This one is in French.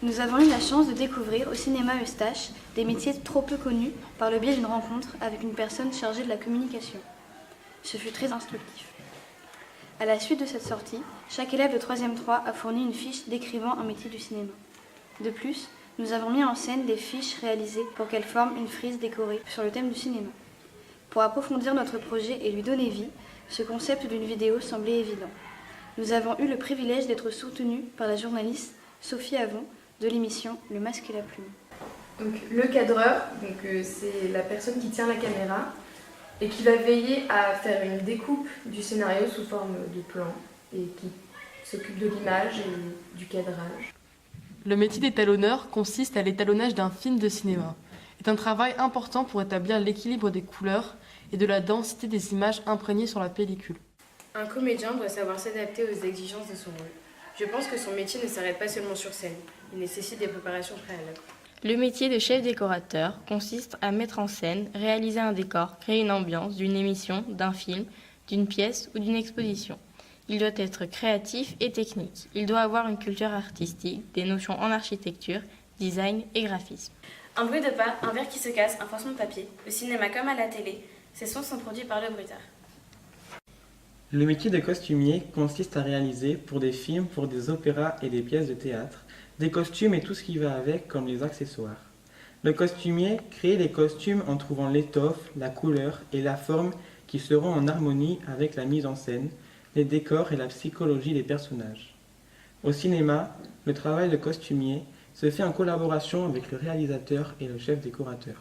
Nous avons eu la chance de découvrir au cinéma Eustache des métiers trop peu connus par le biais d'une rencontre avec une personne chargée de la communication. Ce fut très instructif. À la suite de cette sortie, chaque élève de 3e 3 a fourni une fiche décrivant un métier du cinéma. De plus, nous avons mis en scène des fiches réalisées pour qu'elles forment une frise décorée sur le thème du cinéma. Pour approfondir notre projet et lui donner vie, ce concept d'une vidéo semblait évident. Nous avons eu le privilège d'être soutenus par la journaliste Sophie Avon de l'émission Le Masque et la Plume. Donc, le cadreur, c'est la personne qui tient la caméra et qui va veiller à faire une découpe du scénario sous forme de plan et qui s'occupe de l'image et du cadrage. Le métier d'étalonneur consiste à l'étalonnage d'un film de cinéma. C'est un travail important pour établir l'équilibre des couleurs et de la densité des images imprégnées sur la pellicule. Un comédien doit savoir s'adapter aux exigences de son rôle. Je pense que son métier ne s'arrête pas seulement sur scène, il nécessite des préparations préalables. Le métier de chef décorateur consiste à mettre en scène, réaliser un décor, créer une ambiance d'une émission, d'un film, d'une pièce ou d'une exposition. Il doit être créatif et technique. Il doit avoir une culture artistique, des notions en architecture, design et graphisme. Un bruit de pas, un verre qui se casse, un froissement de papier. Au cinéma comme à la télé, ces sons sont produits par le bruiteur. Le métier de costumier consiste à réaliser pour des films, pour des opéras et des pièces de théâtre, des costumes et tout ce qui va avec comme les accessoires. Le costumier crée les costumes en trouvant l'étoffe, la couleur et la forme qui seront en harmonie avec la mise en scène, les décors et la psychologie des personnages. Au cinéma, le travail de costumier se fait en collaboration avec le réalisateur et le chef décorateur.